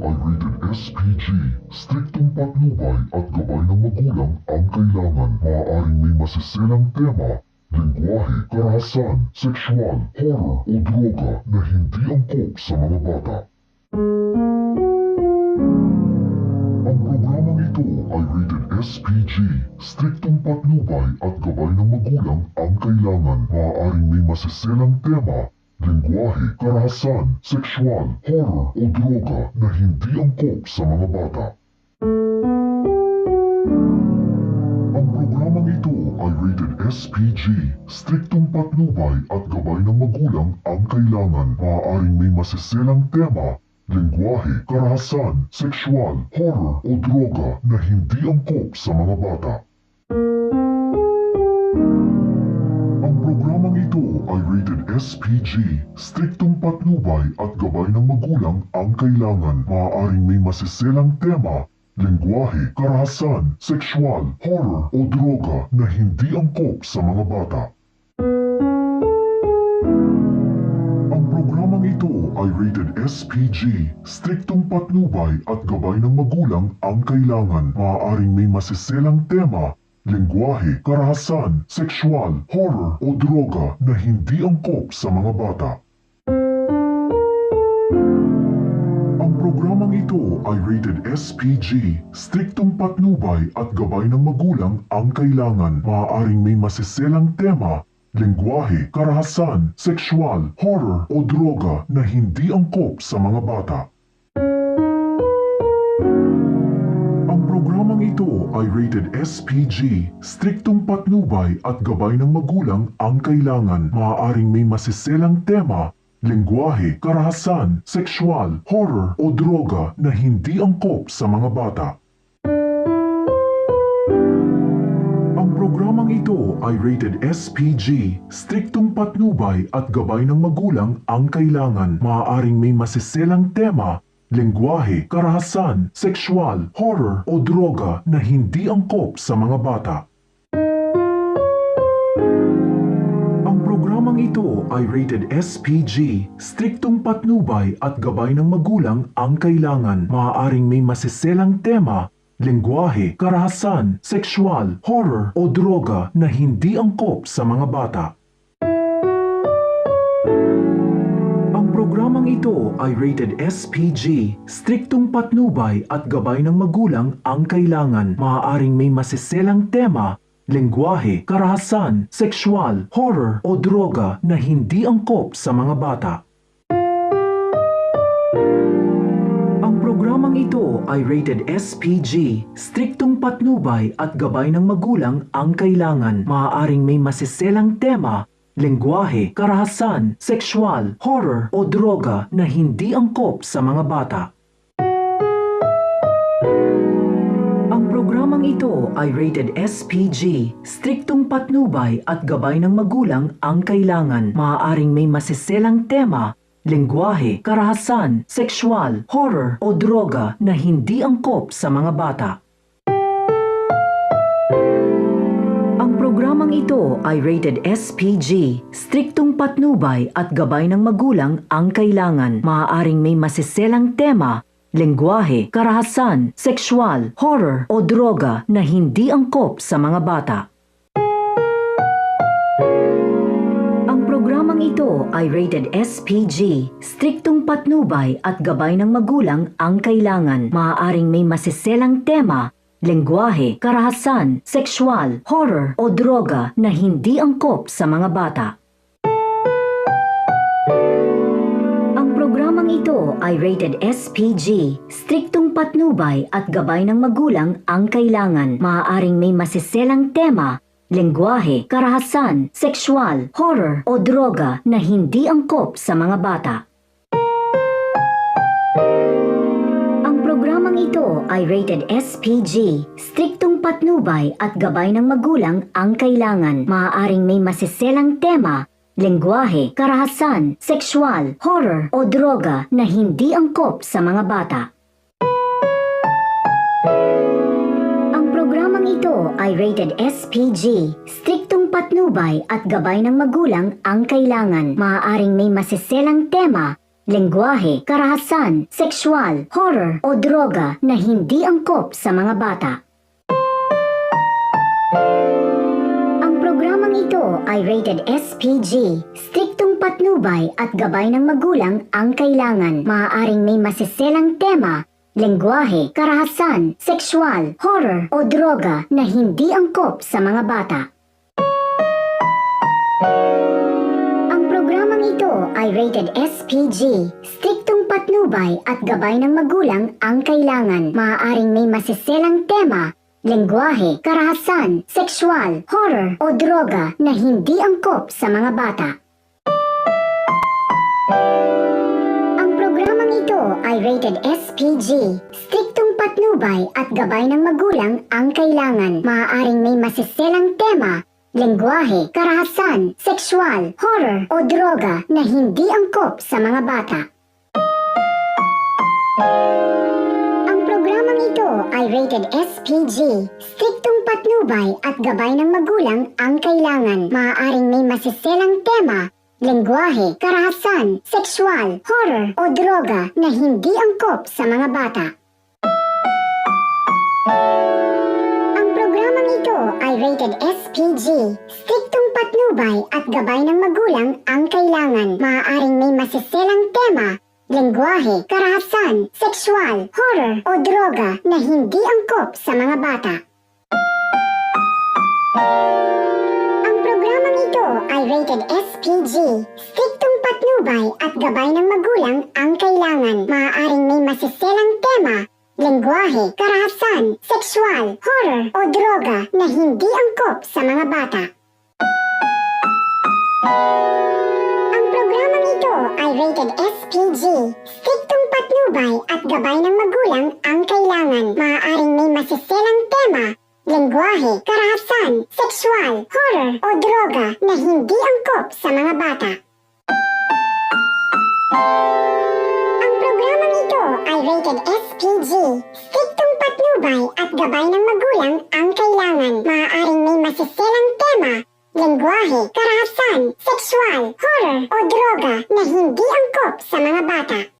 ay rated SPG. Striktong patnubay at gabay ng magulang ang kailangan. Maaaring may masiselang tema, lengguwahe, karahasan, sexual, horror o droga na hindi angkop sa mga bata. Ang programang ito ay rated SPG. Striktong patnubay at gabay ng magulang ang kailangan. Maaaring may masiselang tema, lengguwahe, karahasan, sexual, horror o droga na hindi angkop sa mga bata. Ang programang ito ay rated SPG. Striktong patnubay at gabay ng magulang ang kailangan. Maaaring may masiselang tema, lengguwahe, karahasan, sexual, horror o droga na hindi angkop sa mga bata. Ang programang ito ay rated SPG. Striktong patnubay at gabay ng magulang ang kailangan. Maaaring may masiselang tema, lengguwahe, karahasan, sexual, horror o droga na hindi angkop sa mga bata. Ang programang ito ay rated SPG. Striktong patnubay at gabay ng magulang ang kailangan. Maaaring may masiselang tema, lengguwahe, karahasan, sexual, horror o droga na hindi angkop sa mga bata. Ang programang ito ay rated SPG. Striktong patnubay at gabay ng magulang ang kailangan. Maaaring may masiselang tema, lengguwahe, karahasan, sexual, horror o droga na hindi angkop sa mga bata. Ang programang ito ay rated SPG. Striktong patnubay at gabay ng magulang ang kailangan. Maaaring may masiselang tema, lengguwahe, karahasan, sexual, horror o droga na hindi angkop sa mga bata. Ang programang ito ay rated SPG. Striktong patnubay at gabay ng magulang ang kailangan. Maaaring may masiselang tema, lengguwahe, karahasan, sexual, horror o droga na hindi angkop sa mga bata. Ang programang ito ay rated SPG. Striktong patnubay at gabay ng magulang ang kailangan. Maaaring may masiselang tema, lengguwahe, karahasan, sexual, horror o droga na hindi angkop sa mga bata. Ang programang ito ay rated SPG. Striktong patnubay at gabay ng magulang ang kailangan. Maaaring may masiselang tema, lengguwahe, karahasan, sexual, horror o droga na hindi angkop sa mga bata. Ang programang ito ay rated SPG. Striktong patnubay at gabay ng magulang ang kailangan. Maaaring may masiselang tema, lengguwahe, karahasan, sexual, horror o droga na hindi angkop sa mga bata. Ang programang ito ay rated SPG. Striktong patnubay at gabay ng magulang ang kailangan. Maaaring may masiselang tema, lengguwahe, karahasan, sexual, horror o droga na hindi angkop sa mga bata. Ang programang ito ay rated SPG. Striktong patnubay at gabay ng magulang ang kailangan. Maaaring may masiselang tema, lengguwahe, karahasan, sexual, horror o droga na hindi angkop sa mga bata. Ang programang ito ay rated SPG. Striktong patnubay at gabay ng magulang ang kailangan. Maaaring may masiselang tema, lengguwahe, karahasan, sexual, horror o droga na hindi angkop sa mga bata. Ang programang ito ay rated SPG. Striktong patnubay at gabay ng magulang ang kailangan. Maaaring may masiselang tema, lengguwahe, karahasan, sexual, horror o droga na hindi angkop sa mga bata. Ang programang ito ay rated SPG. Striktong patnubay at gabay ng magulang ang kailangan. Maaaring may masiselang tema, lengguwahe, karahasan, sexual, horror o droga na hindi angkop sa mga bata. Ang programang ito ay rated SPG. Striktong patnubay at gabay ng magulang ang kailangan. Maaaring may masiselang tema, lengguwahe, karahasan, sexual, horror o droga na hindi angkop sa mga bata. Ang programang ito ay rated SPG. Striktong patnubay at gabay ng magulang ang kailangan. Maaaring may masiselang tema, lengguwahe, karahasan, sexual, horror o droga na hindi angkop sa mga bata. Ang programang ito ay rated SPG. Striktong patnubay at gabay ng magulang ang kailangan. Maaaring may masiselang tema, lengguwahe, karahasan, sexual, horror o droga na hindi angkop sa mga bata. Ang programang ito ay rated SPG. Striktong patnubay at gabay ng magulang ang kailangan. Maaaring may masiselang tema, lengguwahe, karahasan, sexual, horror o droga na hindi angkop sa mga bata. Ang programang ito ay rated SPG. Striktong patnubay at gabay ng magulang ang kailangan. Maaaring may masiselang tema, lengguwahe, karahasan, sexual, horror o droga na hindi angkop sa mga bata. Ang programang ito ay rated SPG. Striktong patnubay at gabay ng magulang ang kailangan. Maaaring may masiselang tema, lengguwahe, karahasan, sexual, horror o droga na hindi angkop sa mga bata. Ang programang ito ay rated SPG. Striktong patnubay at gabay ng magulang ang kailangan. Maaaring may masiselang tema, lengguwahe, karahasan, sexual, horror o droga na hindi angkop sa mga bata. Ang programang ito ay rated SPG. Striktong patnubay at gabay ng magulang ang kailangan. Maaaring may masiselang tema, lengguwahe, karahasan, sexual, horror o droga na hindi angkop sa mga bata. Ang programang ito ay rated SPG. Striktong patnubay at gabay ng magulang ang kailangan. Maaaring may masiselang tema, lengguwahe, karahasan, sexual, horror o droga na hindi angkop sa mga bata.